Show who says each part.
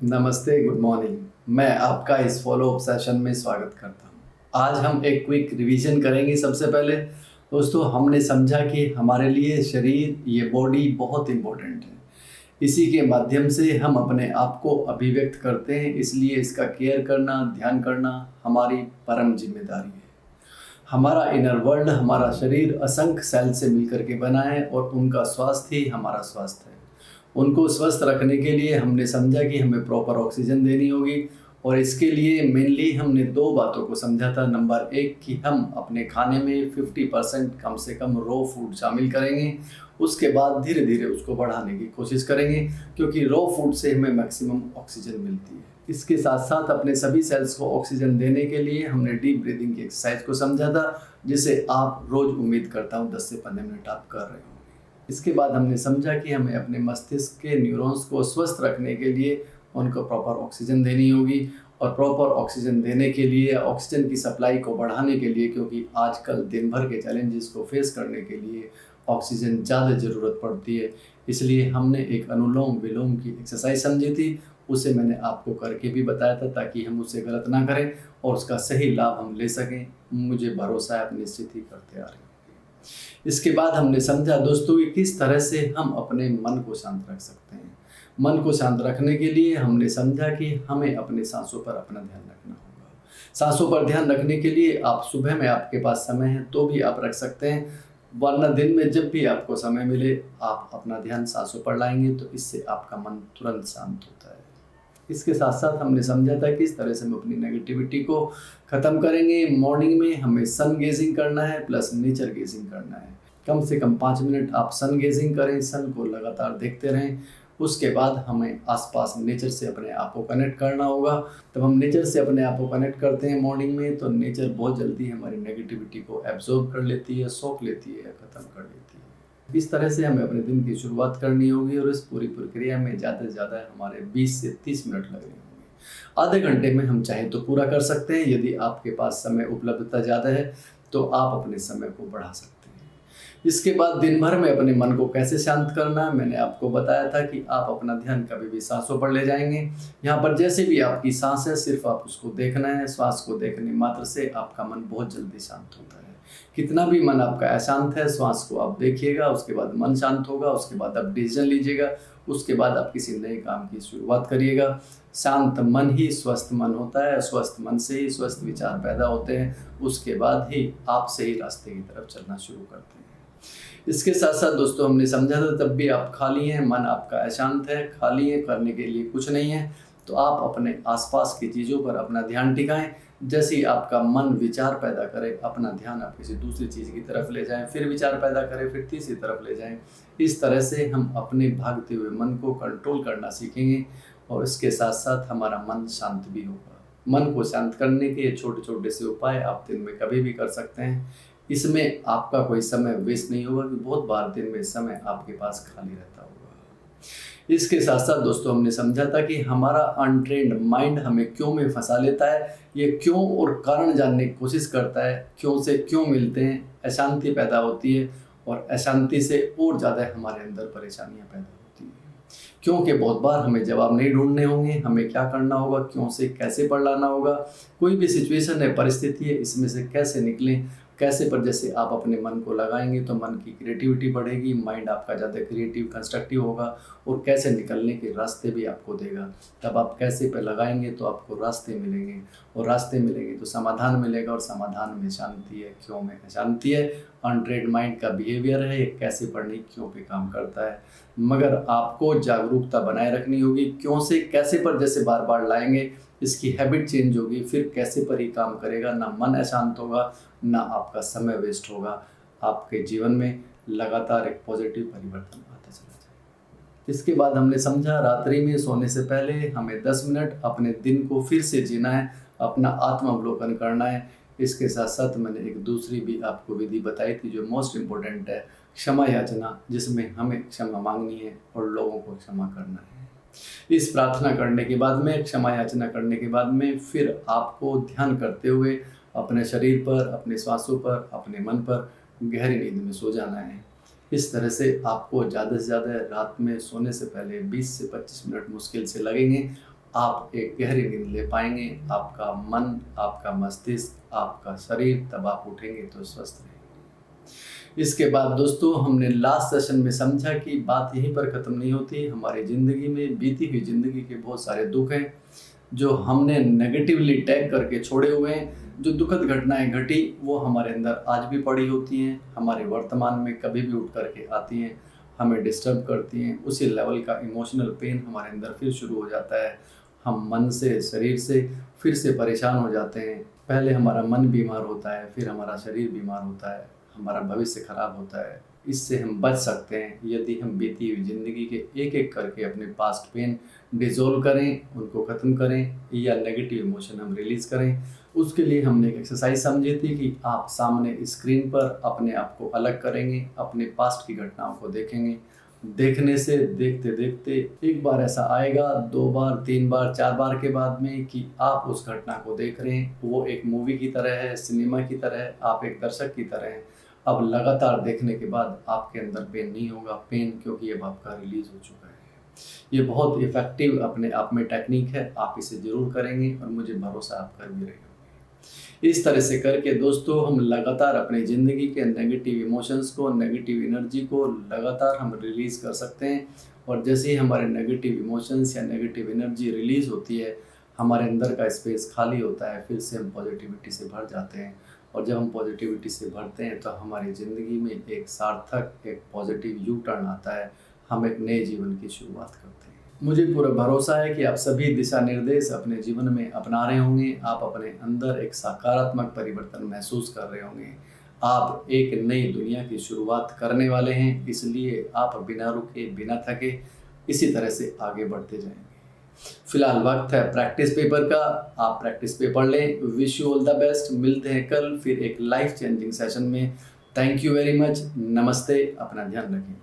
Speaker 1: नमस्ते, good morning. मैं आपका इस फॉलो अप सेशन में स्वागत करता हूँ। आज हम एक क्विक रिवीजन करेंगे। सबसे पहले दोस्तों, हमने समझा कि हमारे लिए शरीर, ये बॉडी बहुत इम्पोर्टेंट है। इसी के माध्यम से हम अपने आप को अभिव्यक्त करते हैं, इसलिए इसका केयर करना, ध्यान करना हमारी परम जिम्मेदारी है। हमारा इनर वर्ल्ड, हमारा शरीर असंख्य सेल से मिलकर के बना है और उनका स्वास्थ्य ही हमारा स्वास्थ्य है। उनको स्वस्थ रखने के लिए हमने समझा कि हमें प्रॉपर ऑक्सीजन देनी होगी और इसके लिए मेनली हमने दो बातों को समझा था। नंबर एक कि हम अपने खाने में 50% कम से कम रॉ फूड शामिल करेंगे, उसके बाद धीरे धीरे उसको बढ़ाने की कोशिश करेंगे, क्योंकि रॉ फूड से हमें मैक्सिमम ऑक्सीजन मिलती है। इसके साथ साथ अपने सभी सेल्स को ऑक्सीजन देने के लिए हमने डीप ब्रीदिंग की एक्सरसाइज को समझा था, जिसे आप रोज़, उम्मीद करता हूँ, 10 से 15 मिनट आप कर रहे होंगे। इसके बाद हमने समझा कि हमें अपने मस्तिष्क के न्यूरॉन्स को स्वस्थ रखने के लिए उनको प्रॉपर ऑक्सीजन देनी होगी और प्रॉपर ऑक्सीजन देने के लिए, ऑक्सीजन की सप्लाई को बढ़ाने के लिए, क्योंकि आजकल दिन भर के चैलेंजेस को फेस करने के लिए ऑक्सीजन ज़्यादा ज़रूरत पड़ती है, इसलिए हमने एक अनुलोम विलोम की एक्सरसाइज समझी थी। उसे मैंने आपको करके भी बताया था ताकि हम उसे गलत ना करें और उसका सही लाभ हम ले सकें। मुझे भरोसा है आप निश्चित ही करते आ रहे हैं। इसके बाद हमने समझा दोस्तों कि किस तरह से हम अपने मन को शांत रख सकते हैं। मन को शांत रखने के लिए हमने समझा कि हमें अपने सांसों पर अपना ध्यान रखना होगा। सांसों पर ध्यान रखने के लिए आप सुबह में, आपके पास समय है तो भी आप रख सकते हैं, वरना दिन में जब भी आपको समय मिले आप अपना ध्यान सांसों पर लाएंगे तो इससे आपका मन तुरंत शांत होता है। इसके साथ साथ हमने समझा था कि इस तरह से हम अपनी नेगेटिविटी को ख़त्म करेंगे। मॉर्निंग में हमें सन गेजिंग करना है प्लस नेचर गेजिंग करना है। कम से कम 5 मिनट आप सन गेजिंग करें, सन को लगातार देखते रहें। उसके बाद हमें आसपास नेचर से अपने आप को कनेक्ट करना होगा। तब हम नेचर से अपने आप को कनेक्ट करते हैं मॉर्निंग में, तो नेचर बहुत जल्दी हमारी नेगेटिविटी को एब्जॉर्ब कर लेती है, सोख लेती है, ख़त्म कर लेती है। इस तरह से हमें अपने दिन की शुरुआत करनी होगी और इस पूरी प्रक्रिया में ज़्यादा से ज़्यादा हमारे 20 से 30 मिनट लगने होंगे। आधे घंटे में हम चाहें तो पूरा कर सकते हैं। यदि आपके पास समय उपलब्धता ज़्यादा है तो आप अपने समय को बढ़ा सकते हैं। इसके बाद दिन भर में अपने मन को कैसे शांत करना है, मैंने आपको बताया था कि आप अपना ध्यान कभी भी सांसों पर ले जाएंगे। यहाँ पर जैसे भी आपकी सांस है, सिर्फ आप उसको देखना है। श्वास को देखने मात्र से आपका मन बहुत जल्दी शांत होता है। कितना भी मन आपका अशांत है, श्वास को आप देखिएगा, उसके बाद मन शांत होगा, उसके बाद आप डिसीजन लीजिएगा, उसके बाद आप किसी नए काम की शुरुआत करिएगा। शांत मन ही स्वस्थ मन होता है, स्वस्थ मन से ही स्वस्थ विचार पैदा होते हैं, उसके बाद ही आप सही रास्ते की तरफ चलना शुरू करते हैं। इसके साथ साथ दोस्तों हमने समझा था, तब भी आप खाली हैं, मन आपका अशांत है, खाली है, करने के लिए कुछ नहीं है, तो आप अपने आसपास की चीज़ों पर अपना ध्यान टिकाएं। जैसे ही आपका मन विचार पैदा करे, अपना ध्यान आप किसी दूसरी चीज़ की तरफ ले जाएं, फिर विचार पैदा करें, फिर तीसरी तरफ ले जाएं। इस तरह से हम अपने भागते हुए मन को कंट्रोल करना सीखेंगे और इसके साथ साथ हमारा मन शांत भी होगा। मन को शांत करने के छोटे छोटे से उपाय आप दिन में कभी भी कर सकते हैं। इसमें आपका कोई समय वेस्ट नहीं होगा कि बहुत बार दिन में समय आपके पास खाली रहता होगा। इसके साथ साथ दोस्तों हमने समझा था कि हमारा अनट्रेन्ड माइंड हमें क्यों में फंसा लेता है, ये क्यों और कारण जानने की कोशिश करता है, क्यों से क्यों मिलते हैं, अशांति पैदा होती है और अशांति से और ज़्यादा हमारे अंदर परेशानियां पैदा होती हैं। क्योंकि बहुत बार हमें जवाब नहीं ढूंढने होंगे, हमें क्या करना होगा, क्यों से कैसे पढ़ लाना होगा। कोई भी सिचुएशन है, परिस्थिति है, इसमें से कैसे निकलें, कैसे पर जैसे आप अपने मन को लगाएंगे तो मन की क्रिएटिविटी बढ़ेगी, माइंड आपका ज़्यादा क्रिएटिव कंस्ट्रक्टिव होगा और कैसे निकलने के रास्ते भी आपको देगा। तब आप कैसे पर लगाएंगे तो आपको रास्ते मिलेंगे और रास्ते मिलेंगे तो समाधान मिलेगा और समाधान में शांति है, क्यों में शांति है। अनट्रेन्ड माइंड का बिहेवियर है, ये कैसे पढ़ने क्यों पे काम करता है। मगर आपको जागरूकता बनाए रखनी होगी। क्यों से कैसे पर जैसे बार बार लाएंगे, इसकी हैबिट चेंज होगी, फिर कैसे पर ही काम करेगा, ना मन अशांत होगा, ना आपका समय वेस्ट होगा। आपके जीवन में लगातार एक पॉजिटिव परिवर्तन आता चला जाएगा। इसके बाद हमने समझा, रात्रि में सोने से पहले हमें 10 मिनट अपने दिन को फिर से जीना है, अपना आत्मावलोकन करना है। इसके साथ साथ मैंने एक दूसरी भी आपको विधि बताई थी जो मोस्ट इम्पोर्टेंट है, क्षमा याचना, जिसमें हमें क्षमा मांगनी है और लोगों को क्षमा करना है। इस प्रार्थना करने के बाद में, क्षमा याचना करने के बाद में, फिर आपको ध्यान करते हुए अपने शरीर पर, अपने श्वासों पर, अपने मन पर गहरी नींद में सो जाना है। इस तरह से आपको ज़्यादा से ज़्यादा रात में सोने से पहले 20 से 25 मिनट मुश्किल से लगेंगे आप एक गहरी नींद ले पाएंगे। आपका मन, आपका मस्तिष्क, आपका शरीर, तब आप उठेंगे तो स्वस्थ रहेंगे। इसके बाद दोस्तों हमने लास्ट सेशन में समझा कि बात यहीं पर ख़त्म नहीं होती। हमारी ज़िंदगी में बीती हुई ज़िंदगी के बहुत सारे दुख हैं जो हमने नेगेटिवली टैग करके छोड़े हुए हैं। जो दुखद घटनाएं घटी वो हमारे अंदर आज भी पड़ी होती हैं, हमारे वर्तमान में कभी भी उठ करके आती हैं, हमें डिस्टर्ब करती हैं। उसी लेवल का इमोशनल पेन हमारे अंदर फिर शुरू हो जाता है। हम मन से, शरीर से फिर से परेशान हो जाते हैं। पहले हमारा मन बीमार होता है, फिर हमारा शरीर बीमार होता है, हमारा भविष्य खराब होता है। इससे हम बच सकते हैं यदि हम बीती हुई ज़िंदगी के एक एक करके अपने पास्ट पेन डिज़ोल्व करें, उनको ख़त्म करें या नेगेटिव इमोशन हम रिलीज़ करें। उसके लिए हमने एक एक्सरसाइज समझी थी कि आप सामने स्क्रीन पर अपने आप को अलग करेंगे, अपने पास्ट की घटनाओं को देखेंगे। देखने से देखते देखते एक बार ऐसा आएगा, 2 बार, 3 बार, 4 बार के बाद में कि आप उस घटना को देख रहे हैं। वो एक मूवी की तरह है, सिनेमा की तरह है, आप एक दर्शक की तरह हैं। अब लगातार देखने के बाद आपके अंदर पेन नहीं होगा, पेन क्योंकि अब आपका रिलीज़ हो चुका है। ये बहुत इफ़ेक्टिव अपने आप में टेक्निक है, आप इसे ज़रूर करेंगे और मुझे भरोसा आप कर भी रहे होंगे। इस तरह से करके दोस्तों हम लगातार अपनी ज़िंदगी के नेगेटिव इमोशंस को, नेगेटिव एनर्जी को लगातार हम रिलीज़ कर सकते हैं। और जैसे ही हमारे नेगेटिव इमोशंस या नेगेटिव एनर्जी रिलीज़ होती है, हमारे अंदर का स्पेस खाली होता है, फिर से हम पॉजिटिविटी से भर जाते हैं। और जब हम पॉजिटिविटी से भरते हैं तो हमारी ज़िंदगी में एक सार्थक, एक पॉजिटिव यू टर्न आता है। हम एक नए जीवन की शुरुआत करते हैं। मुझे पूरा भरोसा है कि आप सभी दिशा निर्देश अपने जीवन में अपना रहे होंगे। आप अपने अंदर एक सकारात्मक परिवर्तन महसूस कर रहे होंगे। आप एक नई दुनिया की शुरुआत करने वाले हैं, इसलिए आप बिना रुके, बिना थके इसी तरह से आगे बढ़ते जाएंगे। फिलहाल वक्त है प्रैक्टिस पेपर का, आप प्रैक्टिस पेपर लें। Wish you all the best. मिलते हैं कल फिर एक लाइफ चेंजिंग सेशन में। Thank you very much. नमस्ते, अपना ध्यान रखें।